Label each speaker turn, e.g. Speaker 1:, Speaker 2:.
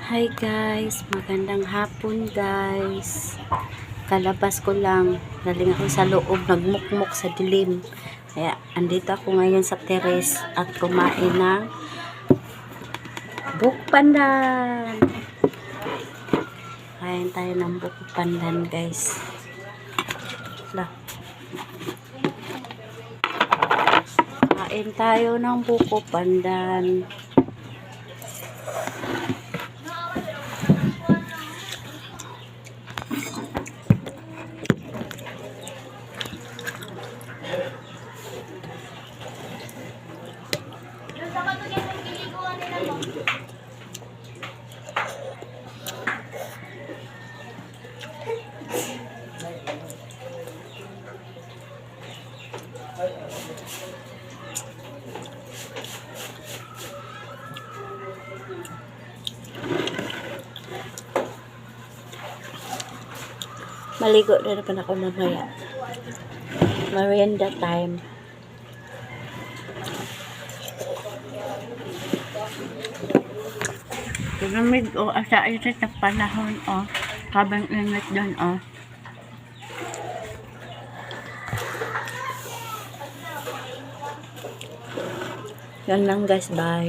Speaker 1: Hi guys, magandang hapon guys. Kalabas ko lang, galing ako sa loob, nagmukmuk sa dilim. Kaya andito ako ngayon sa terrace at kumain ng buhok pandan. Kain tayo ng buhok pandan guys. Kain tayo ng buhok pandan. Maligo na naman ako mamaya. Merienda time. Lamig o asa ito sa panahon o. Habang ingat doon o. Yan lang guys, bye.